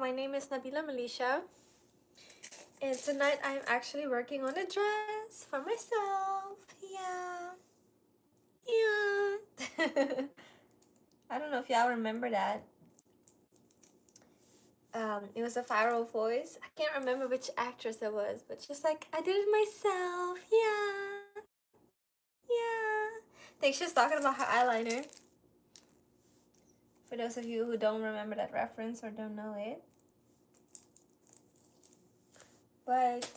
my name is Nabila Melisha, and tonight I'm actually working on a dress for myself. Yeah, yeah. I don't know if y'all remember that. It was a viral voice. I can't remember which actress it was, but just like, I did it myself. Yeah, yeah. I think she's talking about her eyeliner. For those of you who don't remember that reference or don't know it. But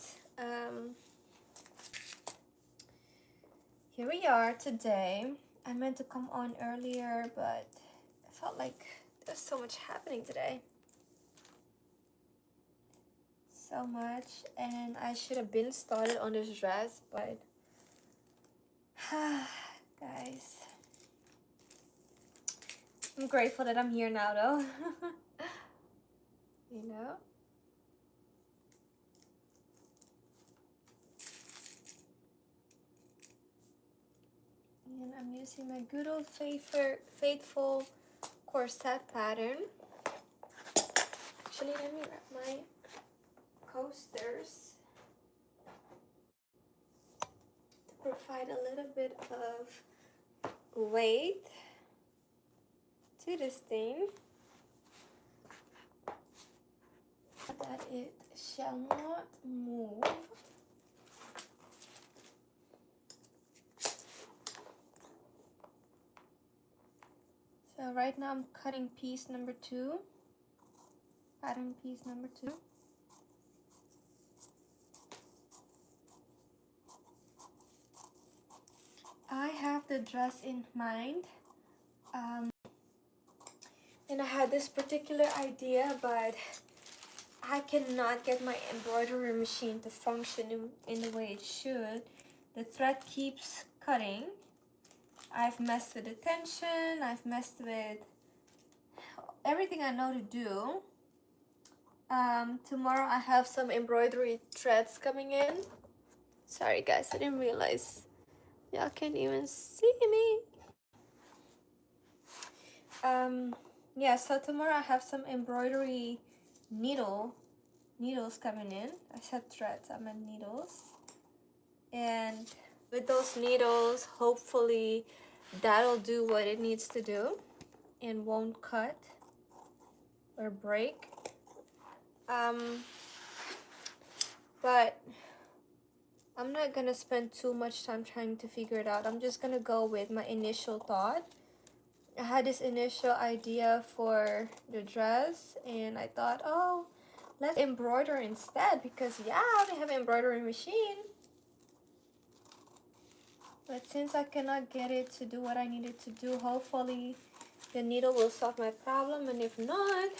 here we are today. I meant to come on earlier, but I felt like there's so much happening today. So much, and I should have been started on this dress, but guys, I'm grateful that I'm here now though. You know? And I'm using my good old faithful corset pattern. Actually, let me wrap my coasters to provide a little bit of weight to this thing, that it shall not move. So right now I'm cutting piece number 2, pattern piece number 2. I have the dress in mind, and I had this particular idea, but I cannot get my embroidery machine to function in the way it should. The thread keeps cutting. I've messed with the tension, I've messed with everything I know to do. Tomorrow I have some embroidery threads coming in. Sorry guys, I didn't realize y'all can't even see me. Yeah, so tomorrow I have some embroidery needles coming in. I said threads, I meant needles. And with those needles, hopefully that'll do what it needs to do and won't cut or break. But I'm not gonna spend too much time trying to figure it out. I'm just gonna go with my initial thought. I had this initial idea for the dress, and I thought, oh, let's embroider instead, because yeah, we have an embroidery machine. But since I cannot get it to do what I needed to do, hopefully the needle will solve my problem, and if not,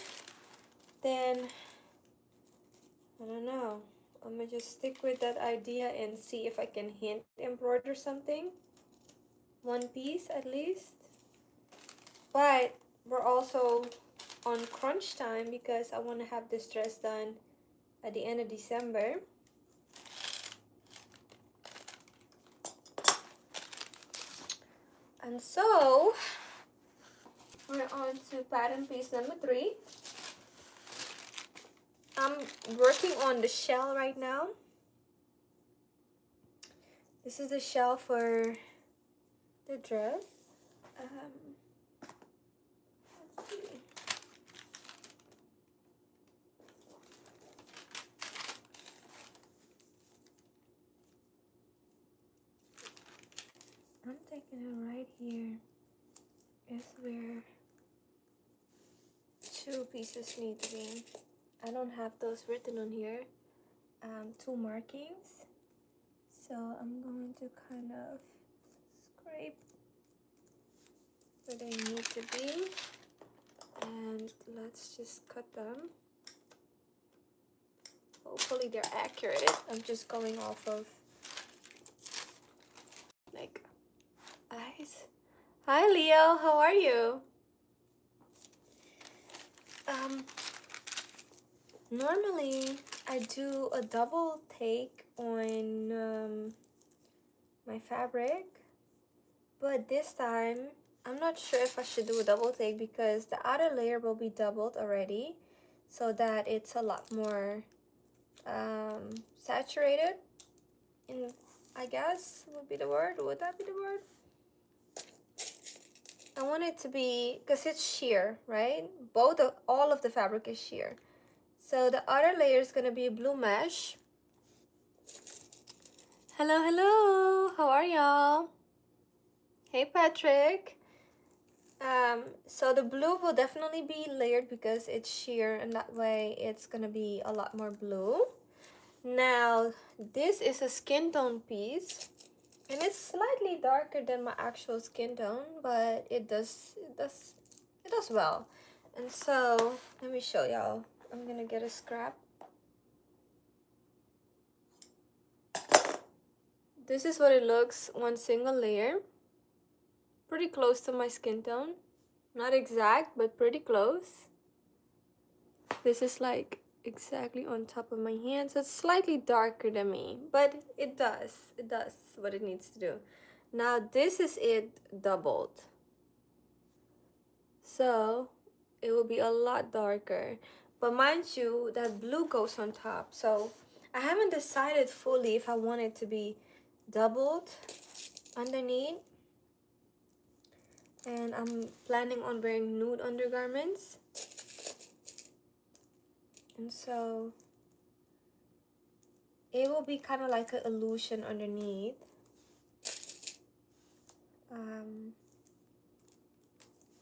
then I don't know. I'm gonna just stick with that idea and see if I can hand embroider something. One piece at least. But we're also on crunch time because I want to have this dress done at the end of December. And so we're on to pattern piece number 3. I'm working on the shell right now. This is the shell for the dress. Let's see. I'm taking it right here is where 2 pieces need to be. I don't have those written on here. 2 markings. So I'm going to kind of scrape where they need to be, and let's just cut them. Hopefully they're accurate. I'm just going off of like eyes. Hi Leo, how are you? Normally I do a double take on my fabric, but this time I'm not sure if I should do a double take because the outer layer will be doubled already. so that it's a lot more saturated in, I guess would be the word. Would that be the word? I want it to be, because it's sheer, right? All of the fabric is sheer. So the other layer is going to be blue mesh. Hello, hello. How are y'all? Hey, Patrick. So the blue will definitely be layered because it's sheer, and that way it's going to be a lot more blue. Now, this is a skin tone piece, and it's slightly darker than my actual skin tone, but it does well. And so, let me show y'all. I'm gonna get a scrap. This is what it looks, one single layer. Pretty close to my skin tone. Not exact, but pretty close. This is like exactly on top of my hand, so it's slightly darker than me, but it does what it needs to do. Now this is it doubled, so it will be a lot darker, but mind you that blue goes on top, so I haven't decided fully if I want it to be doubled underneath, and I'm planning on wearing nude undergarments, and so it will be kind of like an illusion underneath.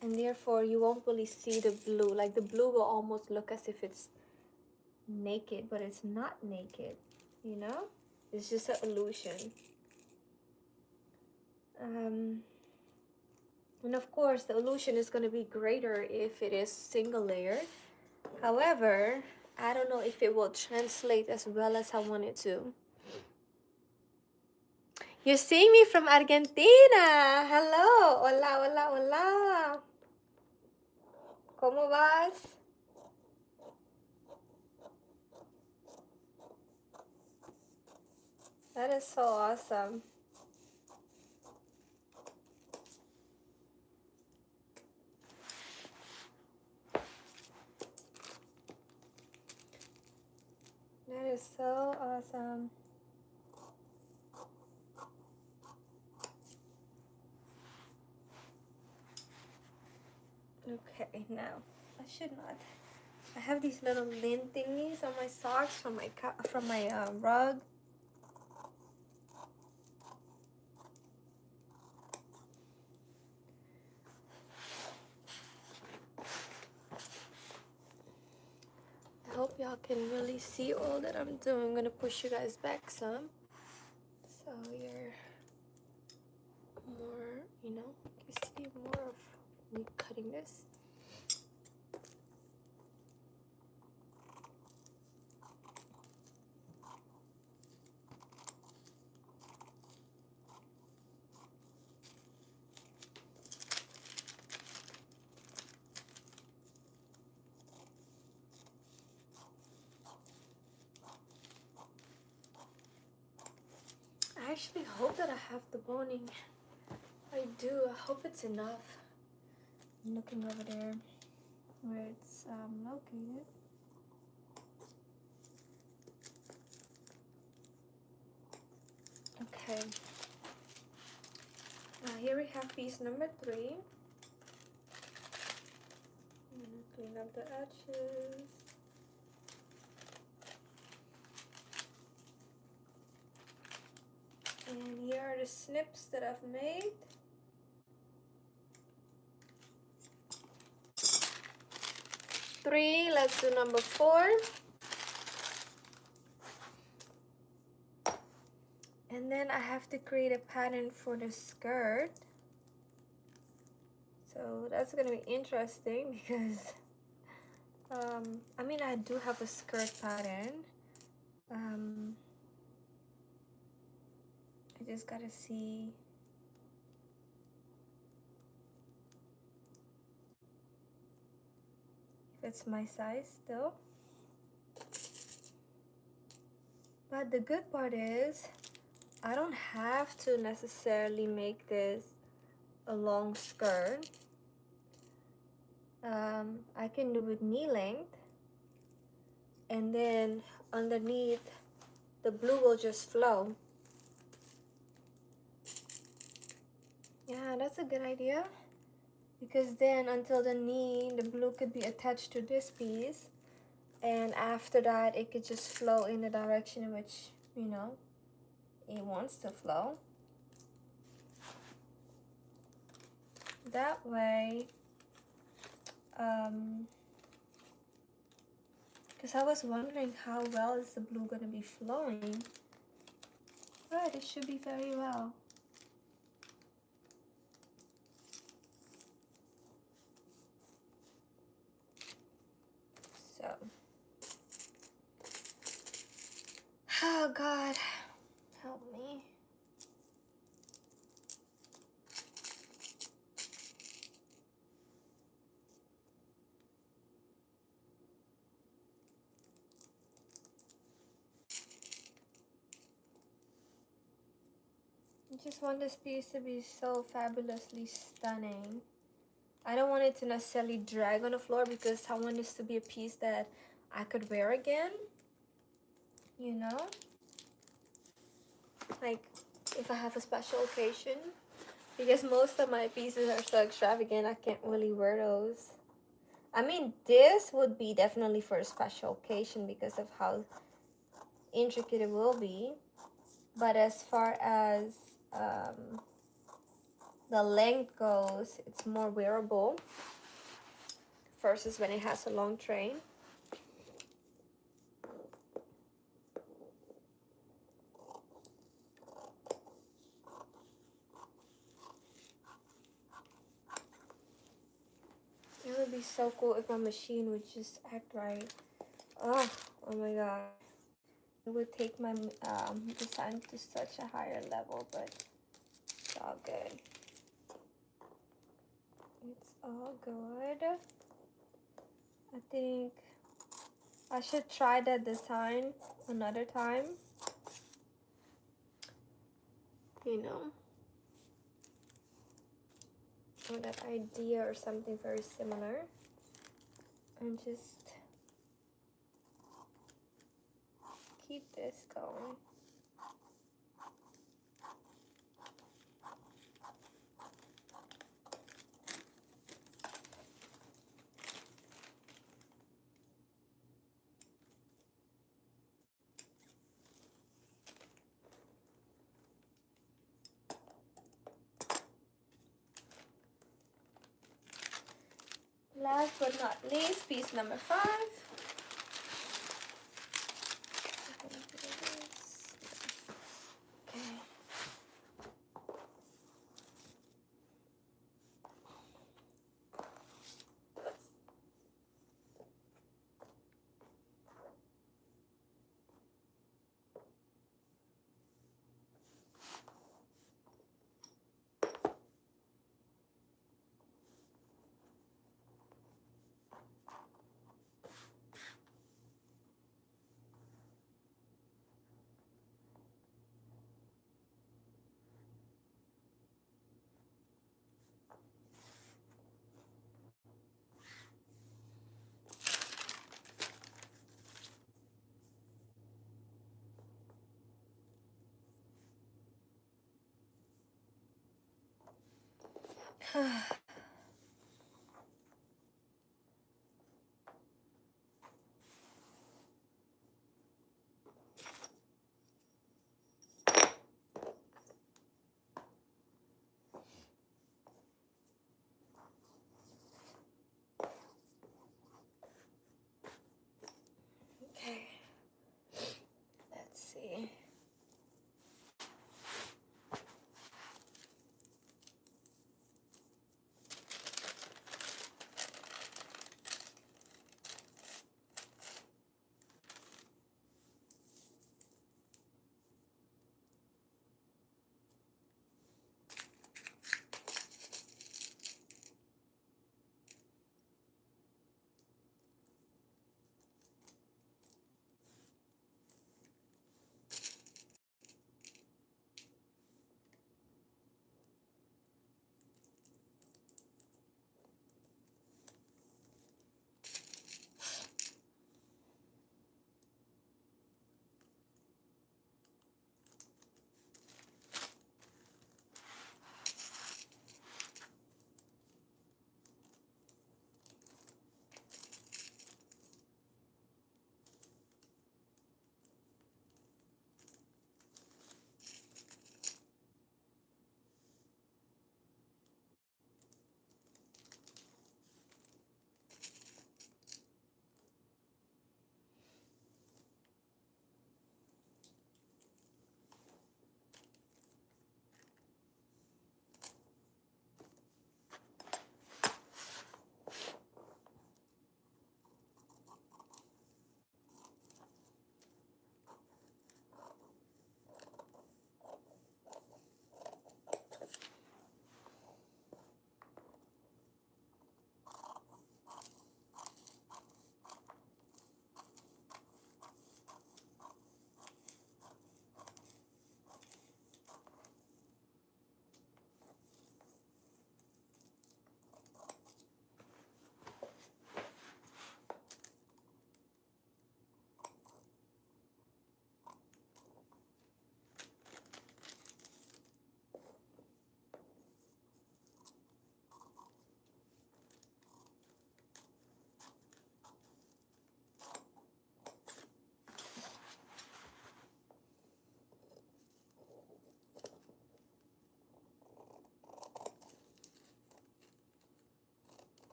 And therefore you won't really see the blue. Like the blue will almost look as if it's naked, but it's not naked, you know? It's just an illusion. And of course the illusion is going to be greater if it is single layer. However, I don't know if it will translate as well as I want it to. You see me from Argentina. Hello. Hola, hola, hola. ¿Cómo vas? That is so awesome. That is so awesome. Okay, now I should not. I have these little lint thingies on my socks from my rug. I hope y'all can really see all that I'm doing. I'm gonna push you guys back some, so you're more, you see more of me cutting this. I actually hope that I have the boning. I do. I hope it's enough. I'm looking over there where it's located. Okay. Now here we have piece number 3. I'm gonna clean up the edges. And here are the snips that I've made. Three, let's do number 4. And then I have to create a pattern for the skirt. So that's gonna be interesting because, I mean, I do have a skirt pattern. I just gotta see if it's my size still. But the good part is I don't have to necessarily make this a long skirt. I can do it knee length, and then underneath the blue will just flow. Yeah, that's a good idea, because then until the knee, the blue could be attached to this piece, and after that it could just flow in the direction in which, you know, it wants to flow. That way, because I was wondering how well is the blue going to be flowing, but it should be very well. So, oh God, help me. I just want this piece to be so fabulously stunning. I don't want it to necessarily drag on the floor, because I want this to be a piece that I could wear again, you know? Like, if I have a special occasion. Because most of my pieces are so extravagant, I can't really wear those. I mean, this would be definitely for a special occasion because of how intricate it will be. But as far as the length goes, it's more wearable versus when it has a long train. It would be so cool if my machine would just act right. Oh my God. It would take my design to such a higher level, but it's all good. It's all good. I think I should try that design another time. You know, or that idea or something very similar. And just keep this going. Last but not least, piece number 5. Okay.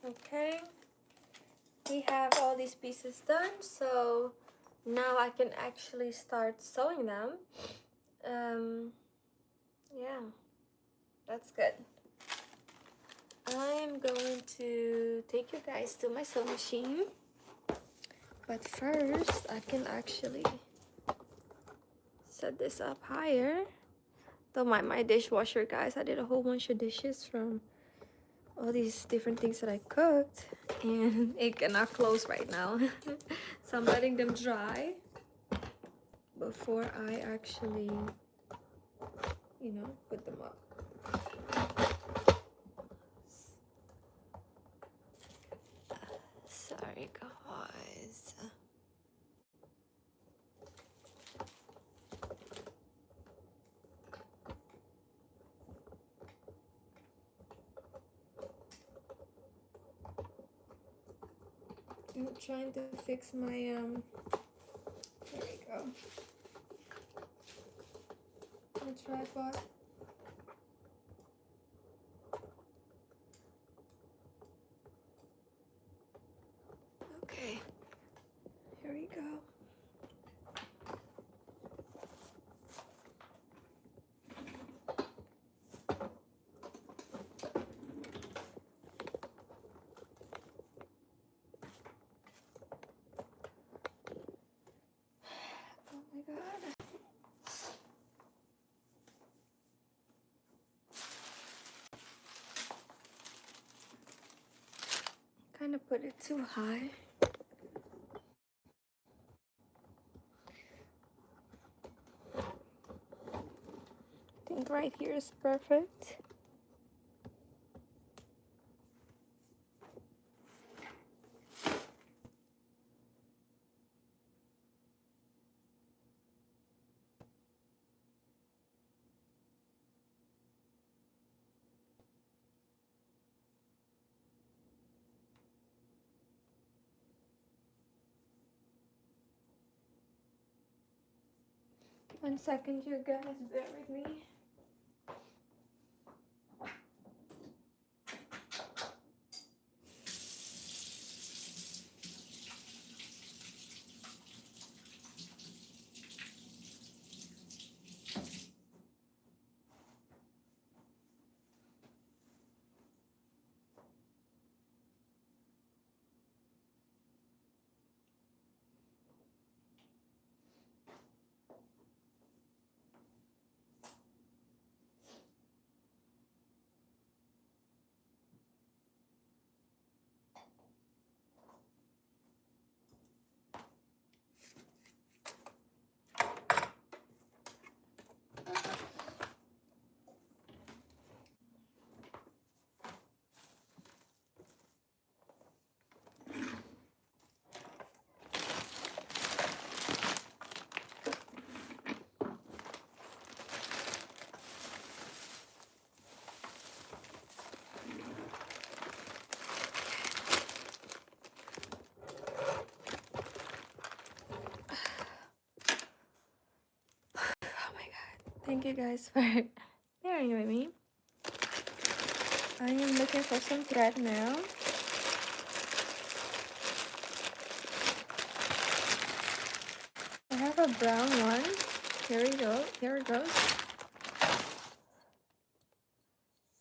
Okay, we have all these pieces done, so now I can actually start sewing them. Yeah, that's good. I'm going to take you guys to my sewing machine, but first I can actually set this up higher. Don't mind my dishwasher, guys. I did a whole bunch of dishes from all these different things that I cooked, and it cannot close right now. So I'm letting them dry before I actually, you know, put them up. Sorry, guys. I'm trying to fix my there we go, my tripod. Okay, here we go. Oh my god. Kind of put it too high. I think right here is perfect. One second, you guys, bear with me. Oh my god. Thank you guys for bearing with me. I am looking for some thread now. I have a brown one. Here we go. Here it goes.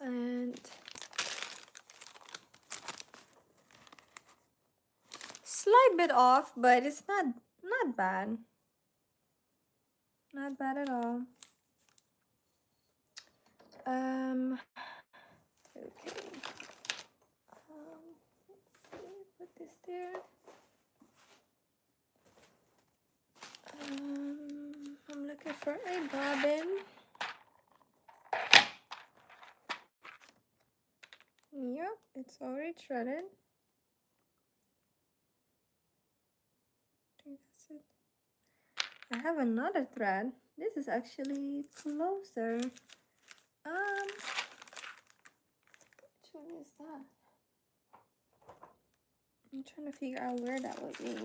And slight bit off, but it's not bad. Not bad at all. Okay. Let's see. Put this there. I'm looking for a bobbin. Yep, it's already threaded. I think that's it. I have another thread. This is actually closer. Which one is that? I'm trying to figure out where that would be.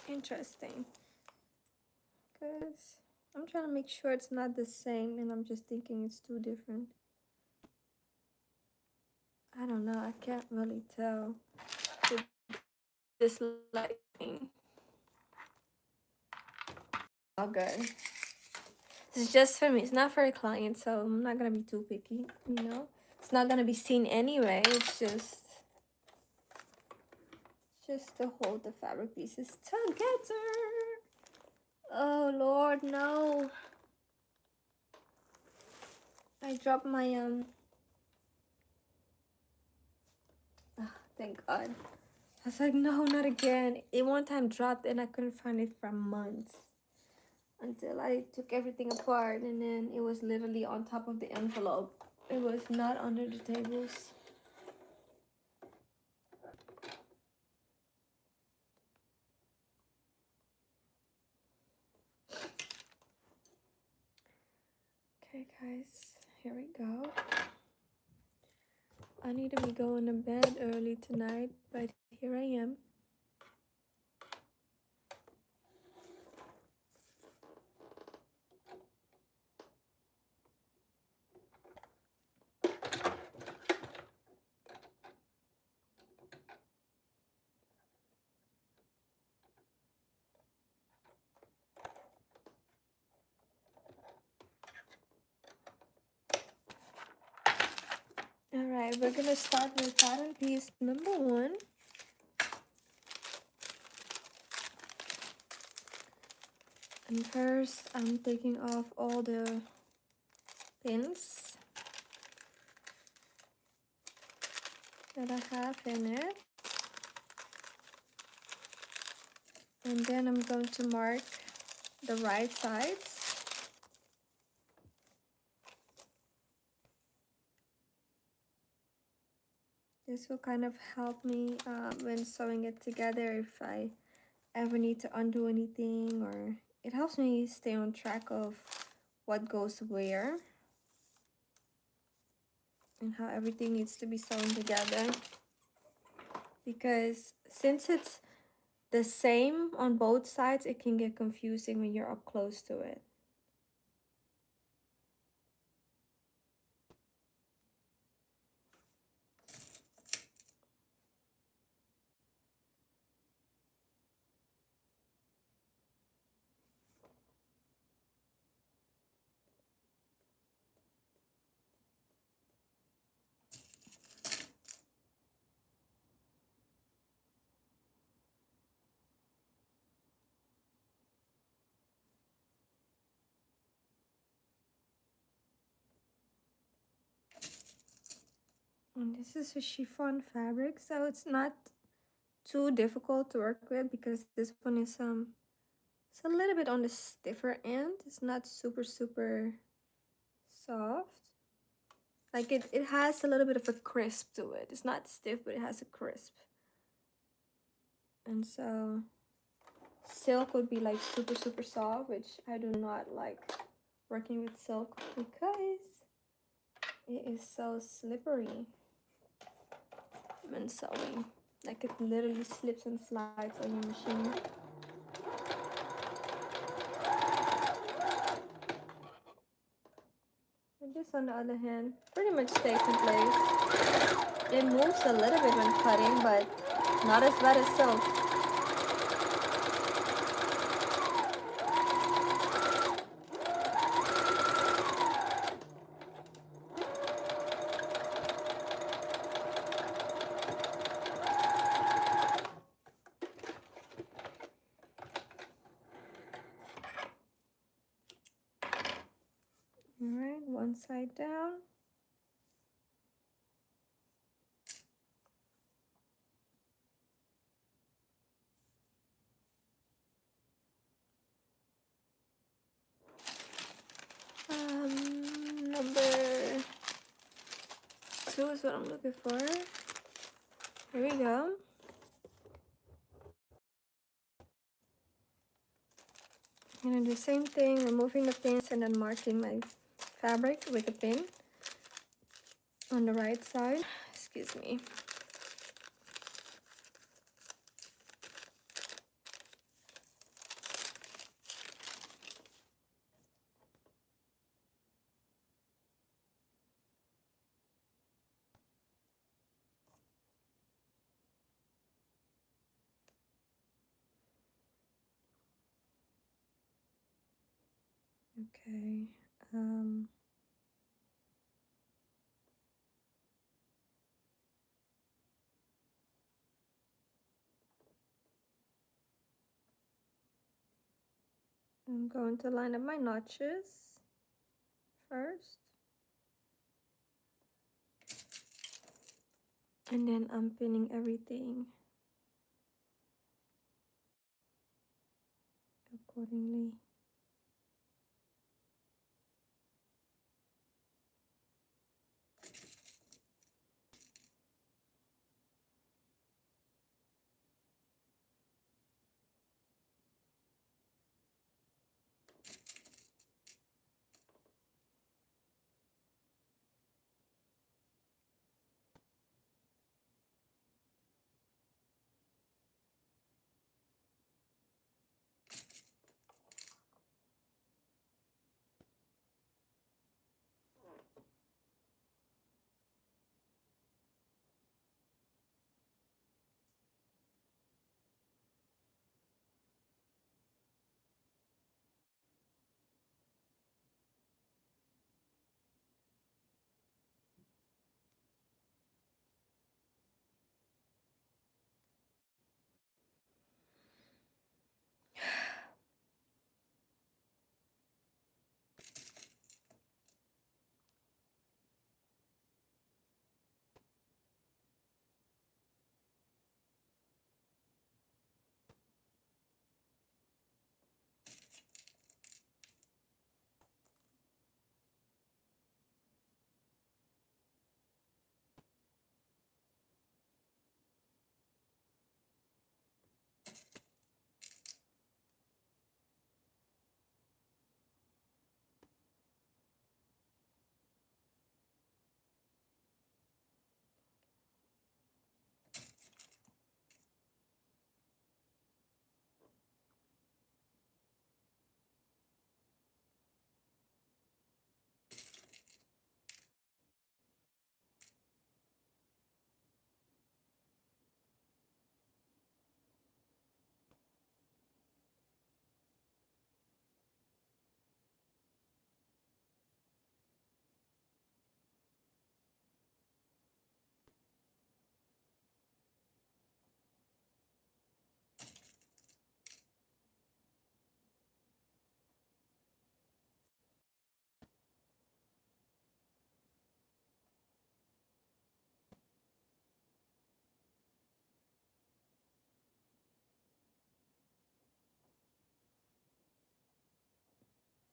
Interesting. Because I'm trying to make sure it's not the same, and I'm just thinking it's too different. I don't know. I can't really tell with this lighting. All good. It's just for me. It's not for a client, so I'm not gonna be too picky. You know, it's not gonna be seen anyway. It's just to hold the fabric pieces together. Oh Lord, no! I dropped my thank God. I was like, no, not again. It one time dropped and I couldn't find it for months until I took everything apart, and then it was literally on top of the envelope. It was not under the tables. Okay, guys, here we go. I need to be going to bed early tonight, but here I am. Alright, we're gonna start with pattern piece number 1. And first, I'm taking off all the pins that I have in it. And then I'm going to mark the right sides. This will kind of help me when sewing it together if I ever need to undo anything, or it helps me stay on track of what goes where and how everything needs to be sewn together. Because since it's the same on both sides, it can get confusing when you're up close to it. And this is a chiffon fabric, so it's not too difficult to work with because this one is it's a little bit on the stiffer end. It's not super soft. Like it has a little bit of a crisp to it. It's not stiff, but it has a crisp. And so silk would be like super soft, which I do not like working with silk because it is so slippery when sewing. Like it literally slips and slides on your machine. And this, on the other hand, pretty much stays in place. It moves a little bit when cutting, but not as bad as silk. Alright, one side down. Number 2 is what I'm looking for. Here we go. I'm gonna do the same thing, removing the pins and then marking my fabric with a pin on the right side. Excuse me. Okay. I'm going to line up my notches first. And then I'm pinning everything accordingly.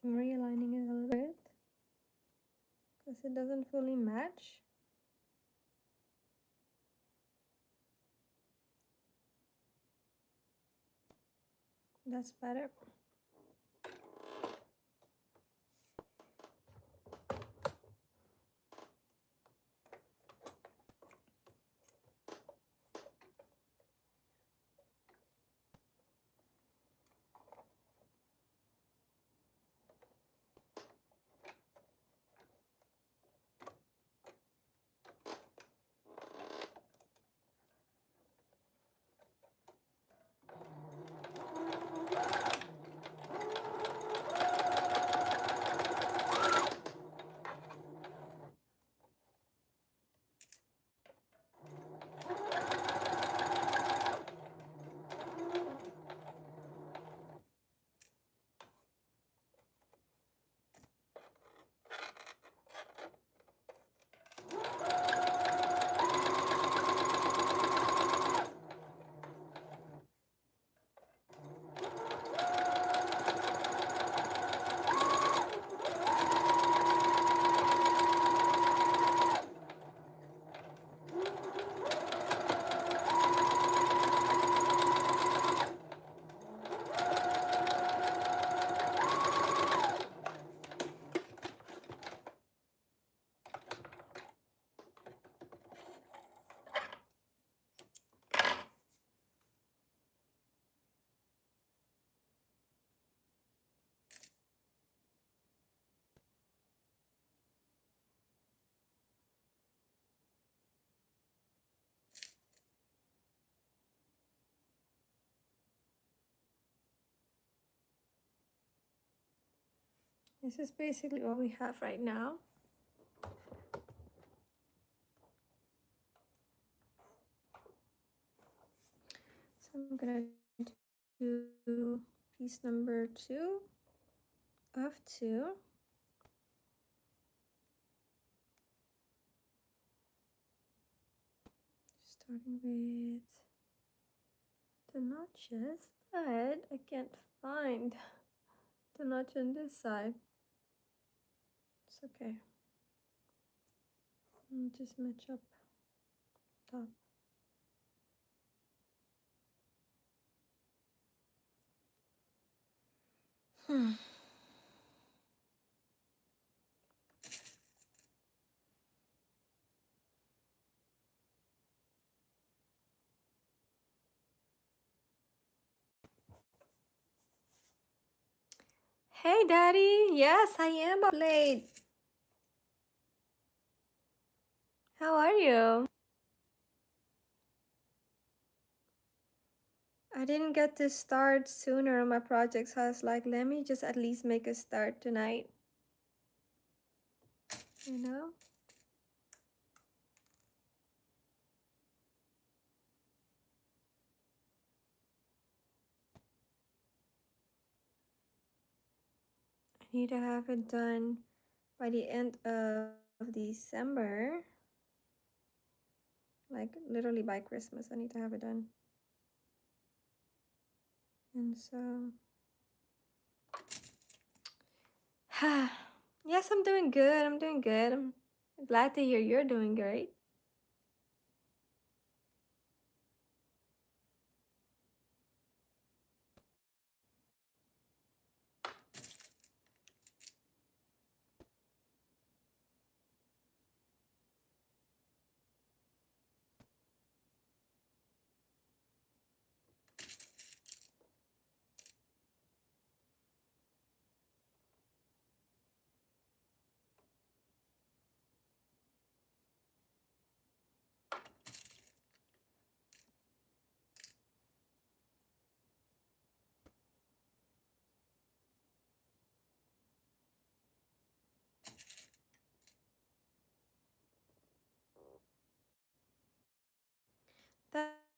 I'm realigning it a little bit because it doesn't fully match. That's better. This is basically what we have right now. So I'm gonna do piece number 2 of 2. Starting with the notches, but I can't find the notch on this side. It's okay. I'll just match up top. Hey, Daddy. Yes, I am up late. How are you? I didn't get to start sooner on my project, so I was like, let me just at least make a start tonight. You know? I need to have it done by the end of December. Like literally by Christmas, I need to have it done. And so, yes, I'm doing good. I'm doing good. I'm glad to hear you're doing great.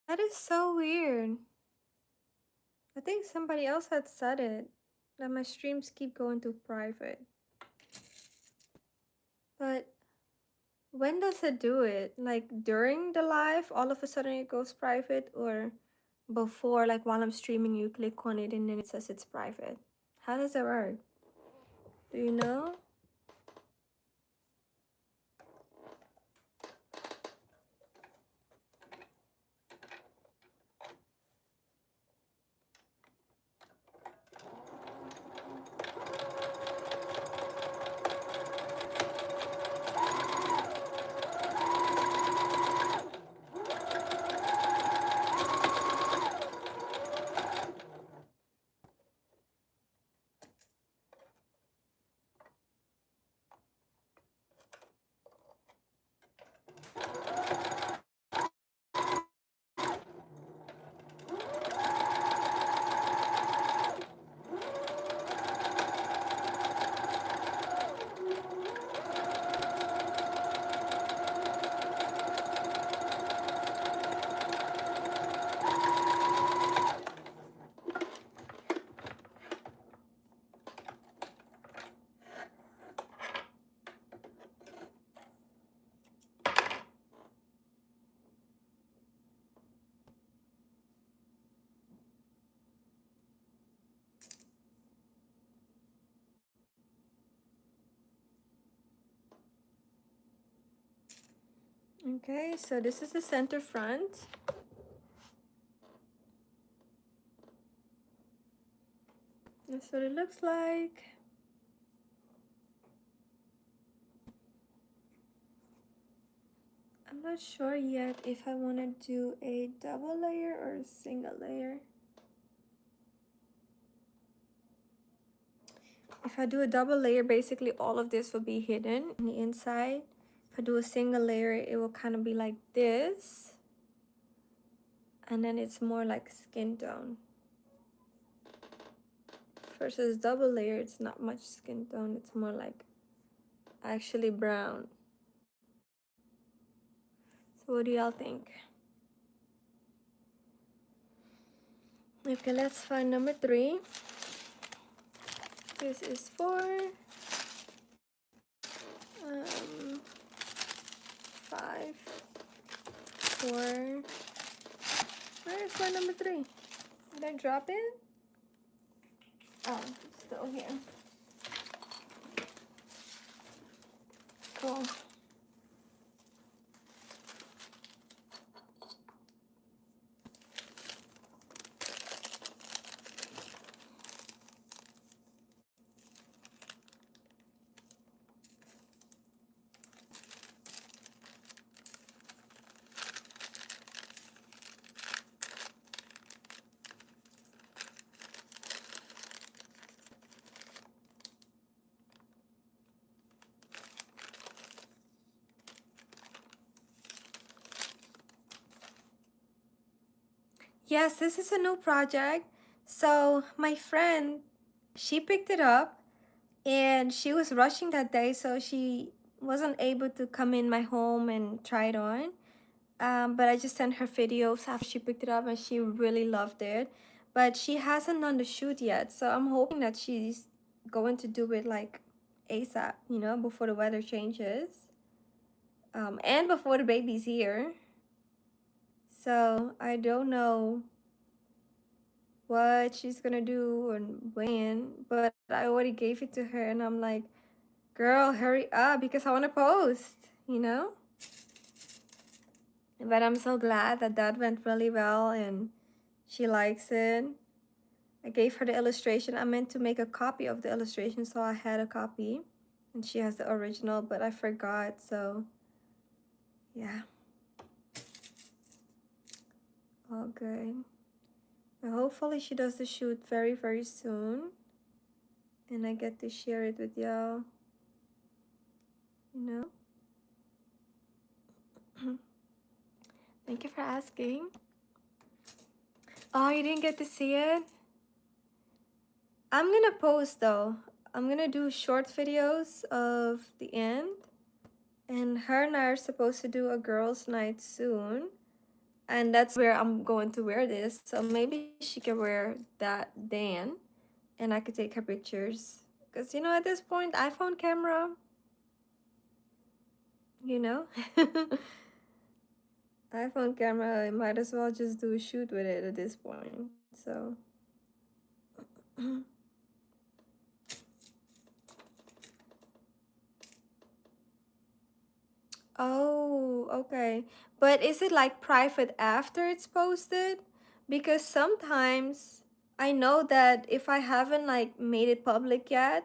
That is so weird. I think somebody else had said it, that my streams keep going to private. But when does it do it? Like during the live, all of a sudden it goes private, or before, like while I'm streaming, you click on it and then it says it's private? How does it work? Do you know? Okay, so this is the center front. That's what it looks like. I'm not sure yet if I want to do a double layer or a single layer. If I do a double layer, basically all of this will be hidden on the inside. If I do a single layer, it will kind of be like this. And then it's more like skin tone. versus double layer, it's not much skin tone. It's more like actually brown. So what do y'all think? Okay, let's find number 3. This is for 5, 4. Where is my number 3? Did I drop it? Oh, it's still here. Cool. Yes, this is a new project. So my friend, she picked it up and she was rushing that day, so she wasn't able to come in my home and try it on. But I just sent her videos after she picked it up and she really loved it. But she hasn't done the shoot yet, so I'm hoping that she's going to do it like ASAP, you know, before the weather changes. And before the baby's here. So I don't know what she's gonna do and when, but I already gave it to her and I'm like, girl, hurry up because I want to post, you know? But I'm so glad that that went really well and she likes it. I gave her the illustration. I meant to make a copy of the illustration, so I had a copy and she has the original, but I forgot, so yeah. All good. But hopefully she does the shoot very, very soon and I get to share it with y'all, you know? Thank you for asking. Oh, you didn't get to see it? I'm gonna post though. I'm gonna do short videos of the end. And her and I are supposed to do a girls' night soon. And that's where I'm going to wear this. So maybe she can wear that then. And I could take her pictures. Because, you know, at this point, iPhone camera, you know? iPhone camera, I might as well just do a shoot with it at this point. So... Oh, okay. But is it like private after it's posted? Because sometimes I know that if I haven't like made it public yet,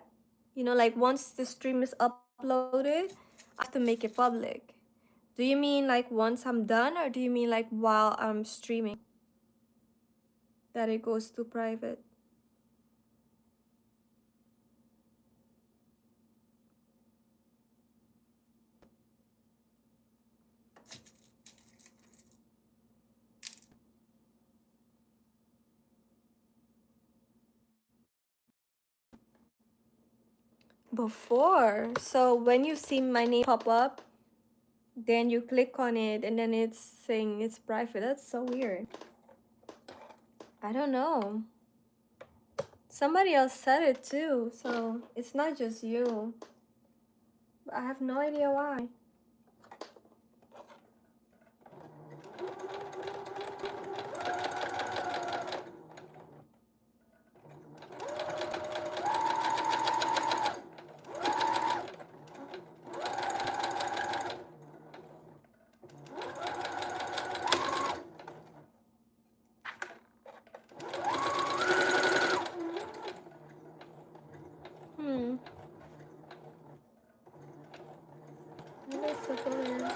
you know, like once the stream is uploaded, I have to make it public. Do you mean like once I'm done, or do you mean like while I'm streaming that it goes to private? Before. So when you see my name pop up, then you click on it and then it's saying it's private. That's so weird. I don't know. Somebody else said it too, so it's not just you. But I have no idea why. Hmm. That's so weird.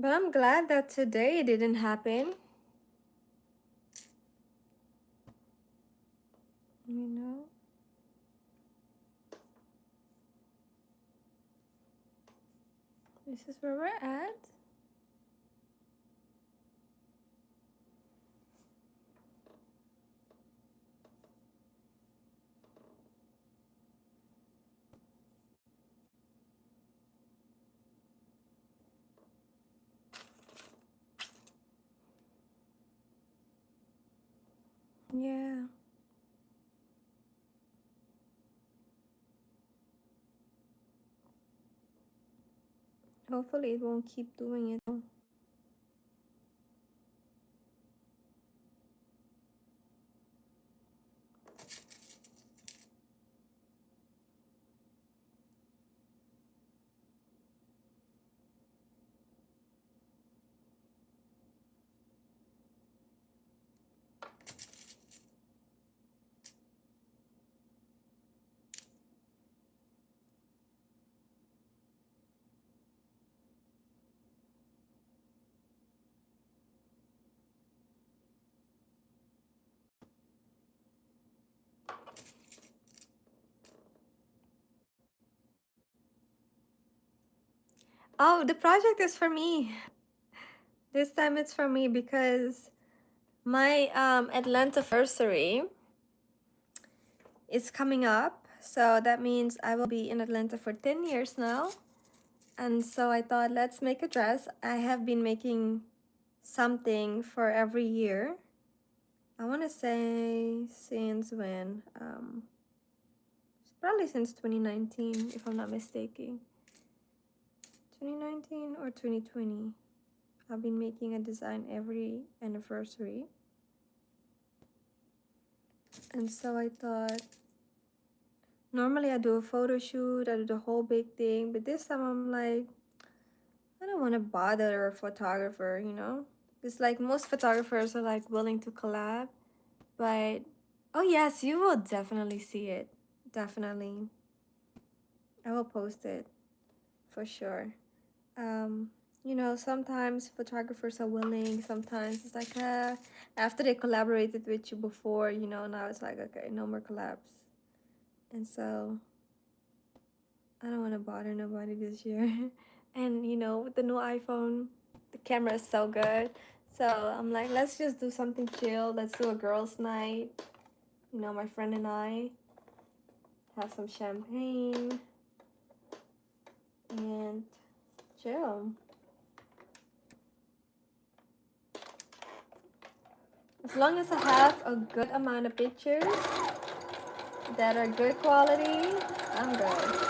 But I'm glad that today it didn't happen. You know? This is where we're at. Yeah. Hopefully it won't keep doing it. Oh, the project is for me. This time it's for me because my Atlanta anniversary is coming up. So that means I will be in Atlanta for 10 years now. And so I thought, let's make a dress. I have been making something for every year. I want to say since when? Probably since 2019, if I'm not mistaken. 2019 or 2020. I've been making a design every anniversary. And so I thought, normally I do a photo shoot, I do the whole big thing, but this time I'm like, I don't want to bother a photographer, you know? It's like most photographers are like willing to collab, but oh yes, you will definitely see it. Definitely. I will post it for sure. Um, you know, sometimes photographers are willing, sometimes it's like, after they collaborated with you before, you know, now it's like, okay, no more collabs. And so I don't want to bother nobody this year. And you know, with the new iPhone, the camera is so good. So I'm like, let's just do something chill. Let's do a girls' night. You know, my friend and I have some champagne and chill. As long as I have a good amount of pictures that are good quality, I'm good.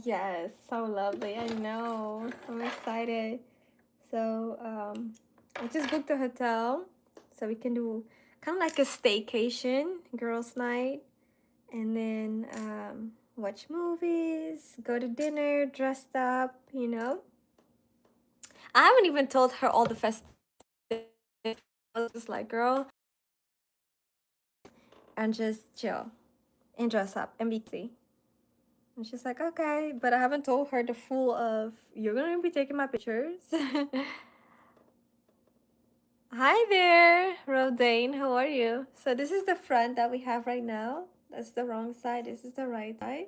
Yes, so lovely. I know. I'm excited. So I just booked a hotel so we can do kind of like a staycation, girls' night, and then watch movies, go to dinner, dressed up, you know. I haven't even told her all the festivities. I was just like, girl, and just chill and dress up and be crazy. And she's like, okay, but I haven't told her the full of, you're gonna be taking my pictures. Hi there, Rodane. How are you? So this is the front that we have right now. That's the wrong side. This is the right side.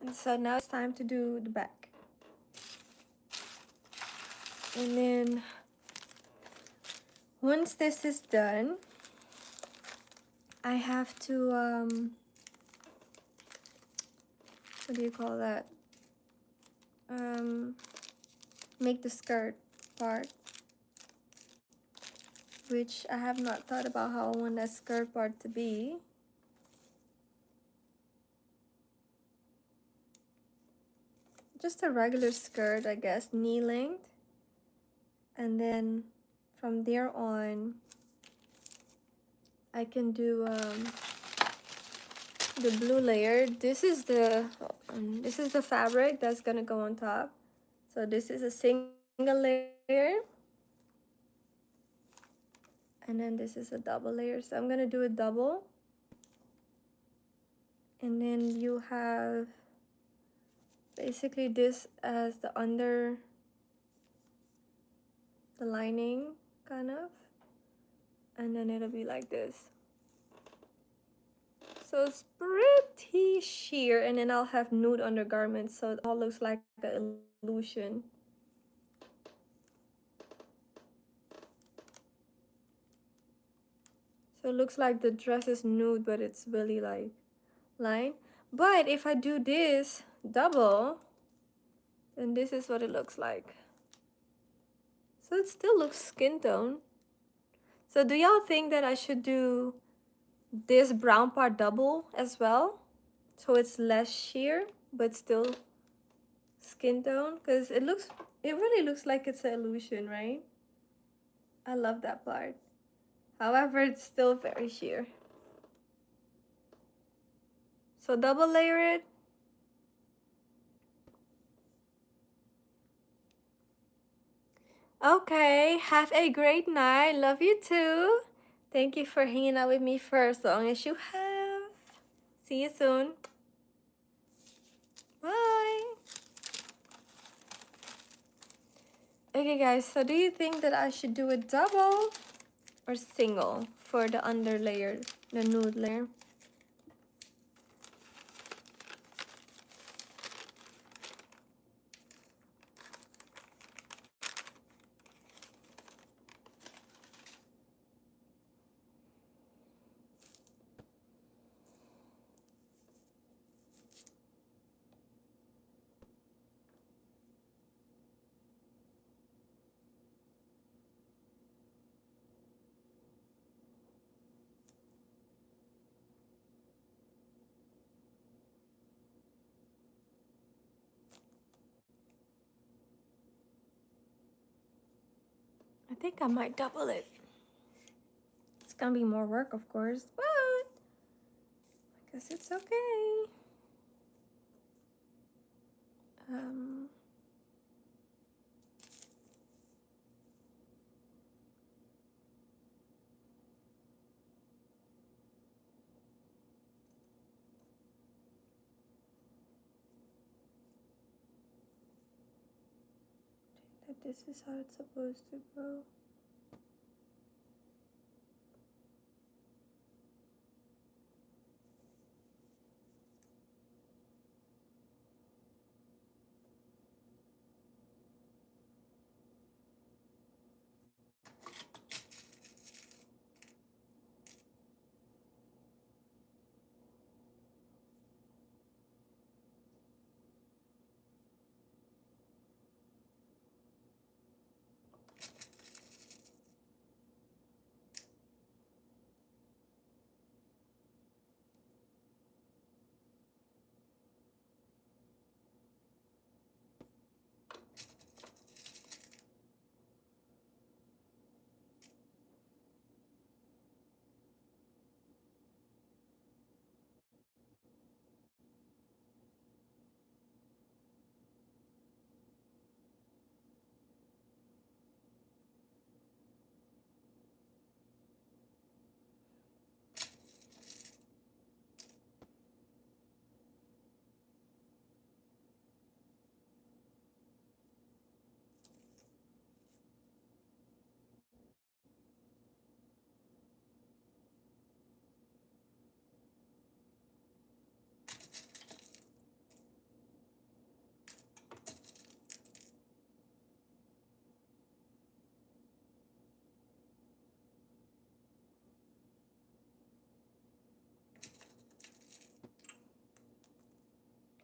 And so now it's time to do the back. And then once this is done, I have to what do you call that? Make the skirt part, which I have not thought about how I want that skirt part to be. Just a regular skirt, I guess, knee length. And then from there on, I can do the blue layer. This is the fabric that's gonna go on top. So this is a single layer, and then this is a double layer. So I'm gonna do a double, and then you have basically this as the under the lining, kind of, and then it'll be like this. So it's pretty sheer, and then I'll have nude undergarments, so it all looks like an illusion. So it looks like the dress is nude, but it's really like line. But if I do this double, then this is what it looks like. So it still looks skin tone. So do y'all think that I should do this brown part double as well, so it's less sheer but still skin tone? Because it really looks like it's an illusion, right? I love that part. However, it's still very sheer. So double layer it. Okay, have a great night. Love you too. Thank you for hanging out with me for as long as you have. See you soon. Bye. Okay guys, so do you think that I should do a double or single for the under layer, the nude layer? I think I might double it. It's gonna be more work, of course, but I guess it's okay. Um, that this is how it's supposed to go.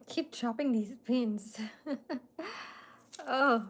Keep dropping these pins. Oh.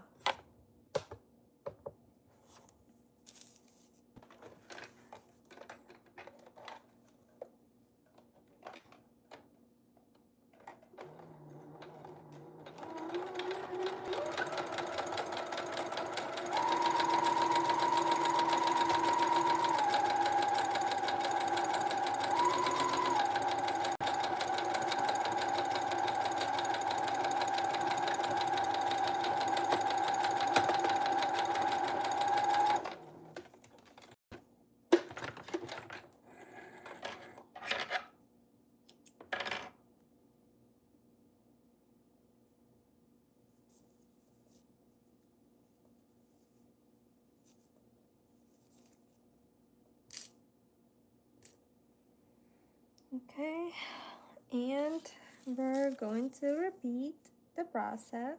Okay, and we're going to repeat the process.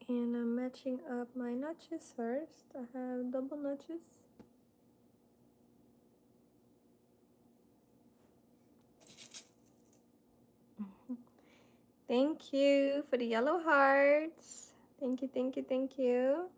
And I'm matching up my notches first. I have double notches. Thank you for the yellow hearts. Thank you, thank you, thank you.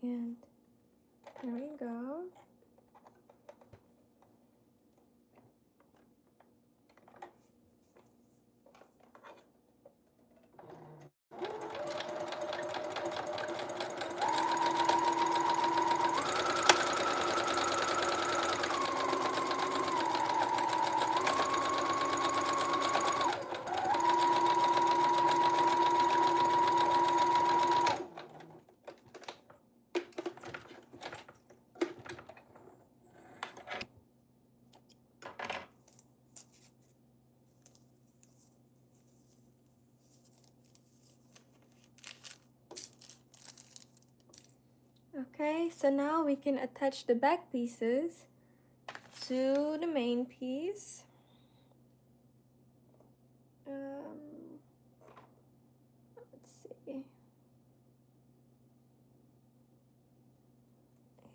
And there we go. Okay, so now we can attach the back pieces to the main piece. Let's see.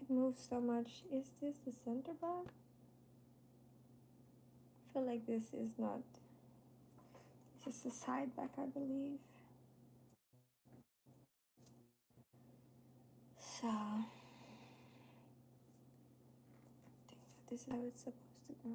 It moves so much. Is this the center back? I feel like this is not. This is the side back, I believe. So, I think that this is how it's supposed to go.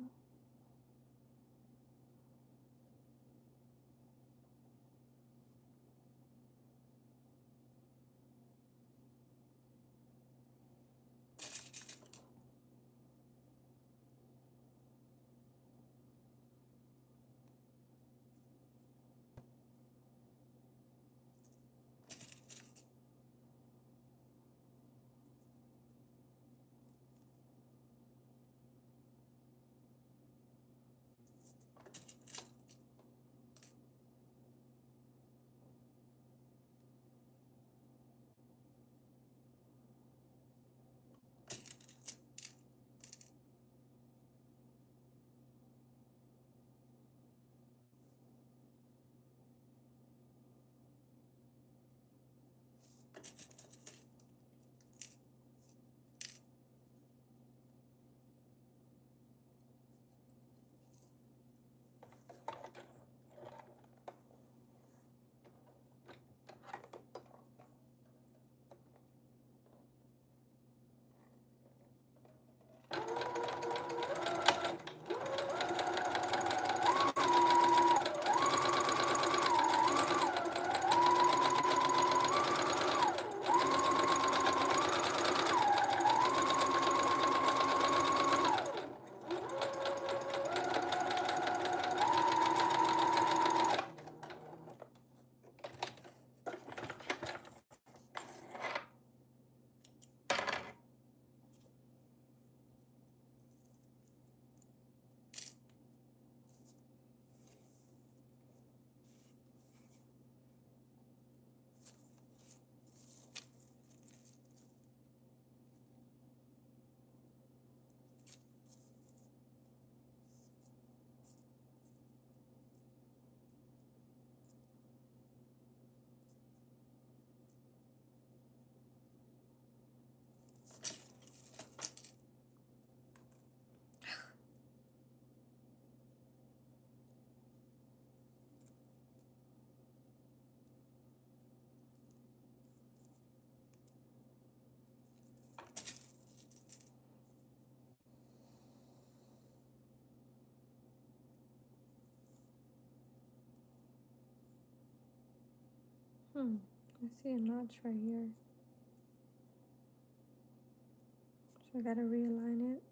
I see a notch right here. So I gotta realign it.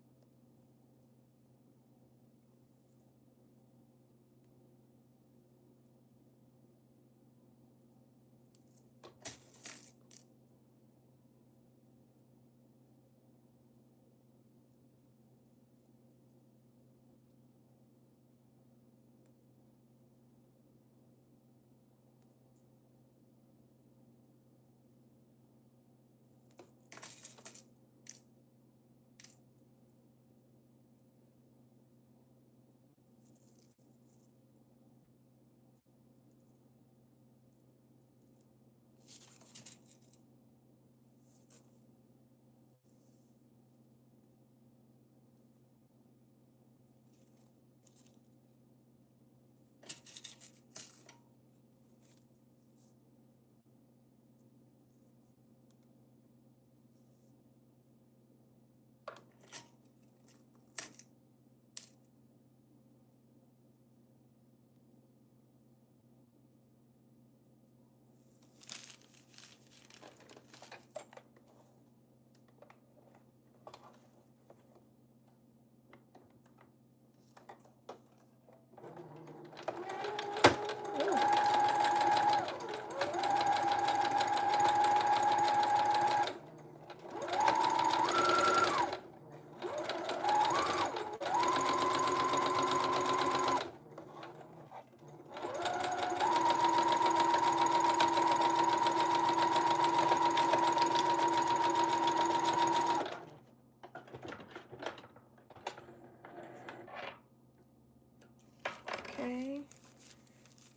Okay,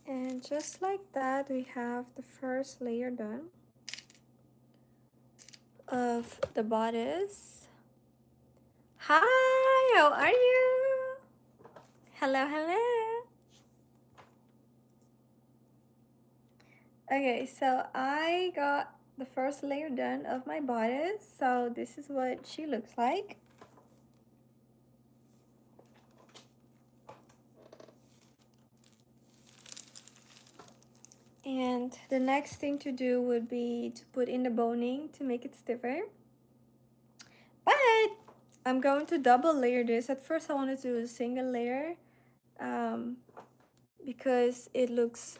and just like that, we have the first layer done of the bodice. Hi, how are you? Hello, hello. Okay, so I got the first layer done of my bodice. So this is what she looks like. And the next thing to do would be to put in the boning to make it stiffer. But I'm going to double layer this. At first I wanted to do a single layer because it looks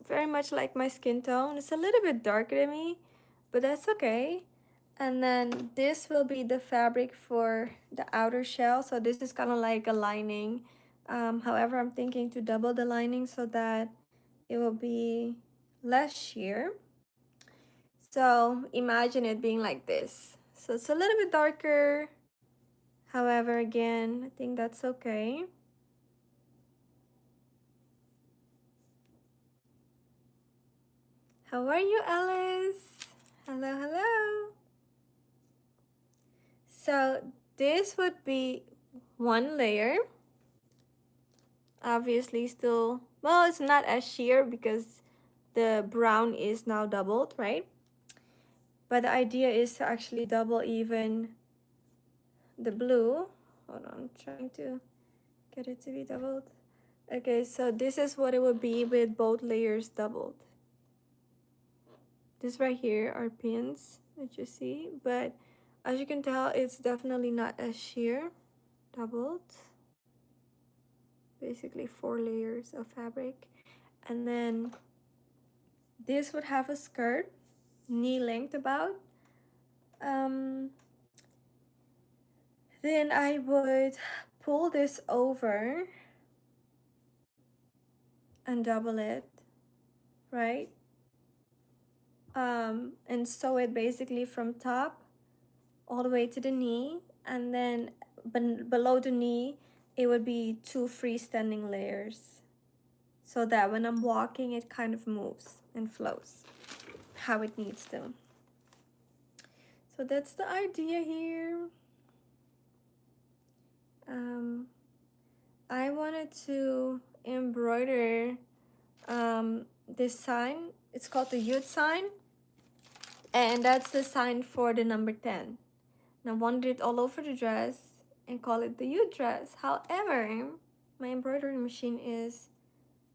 very much like my skin tone. It's a little bit darker than me, but that's okay. And then this will be the fabric for the outer shell. So this is kind of like a lining. However, I'm thinking to double the lining so that it will be less sheer. So imagine it being like this. So it's a little bit darker. However, again, I think that's okay. How are you, Alice? Hello, hello. So this would be one layer. Obviously still, well, it's not as sheer because the brown is now doubled, right? But the idea is to actually double even the blue. Hold on, I'm trying to get it to be doubled. Okay, so this is what it would be with both layers doubled. This right here are pins that you see, but as you can tell, it's definitely not as sheer, doubled. Basically 4 layers of fabric. And then this would have a skirt, knee length about. Then I would pull this over and double it, right? And sew it basically from top all the way to the knee, and then below the knee it would be 2 freestanding layers, so that when I'm walking it kind of moves and flows how it needs to. So that's the idea here. I wanted to embroider this sign. It's called the Yud sign, and that's the sign for the number 10. And I wanted it all over the dress and call it the Yud dress. However, my embroidery machine is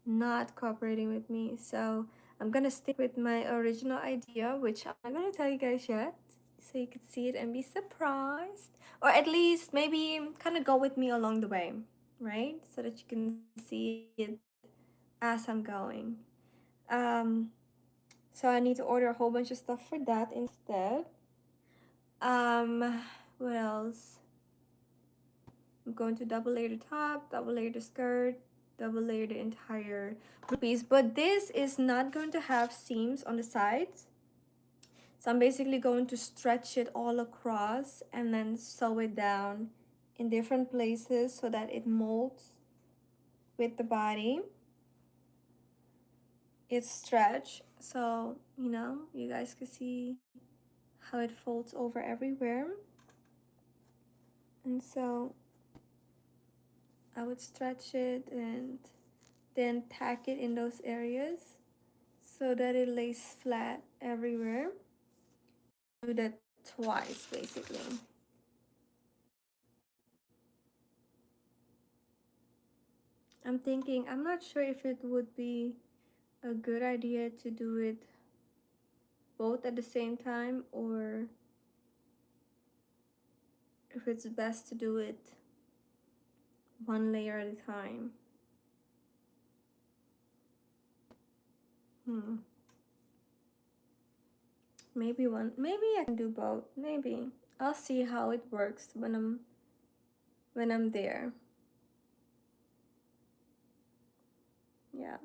not cooperating with me, so I'm gonna stick with my original idea, which I'm not gonna tell you guys yet, so you can see it and be surprised, or at least maybe kind of go with me along the way, right? So that you can see it as I'm going. Um, so I need to order a whole bunch of stuff for that instead. What else? I'm going to double layer the top, double layer the skirt, double layer the entire piece. But this is not going to have seams on the sides. So I'm basically going to stretch it all across and then sew it down in different places so that it molds with the body. It's stretched, so you know, you guys can see how it folds over everywhere. And so I would stretch it and then tack it in those areas so that it lays flat everywhere. Do that twice basically. I'm thinking, I'm not sure if it would be a good idea to do it both at the same time, or if it's best to do it one layer at a time. Maybe I can do both. Maybe I'll see how it works when I'm there. Yeah.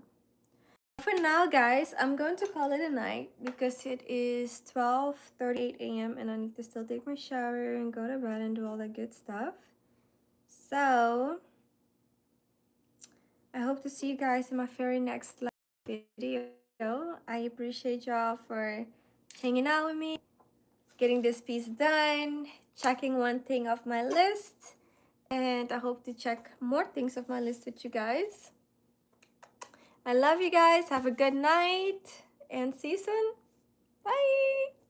For now, guys, I'm going to call it a night because it is 12:38 a.m. and I need to still take my shower and go to bed and do all that good stuff. So I hope to see you guys in my very next video. I appreciate y'all for hanging out with me, getting this piece done, checking one thing off my list, and I hope to check more things off my list with you guys. I love you guys. Have a good night and see you soon. Bye.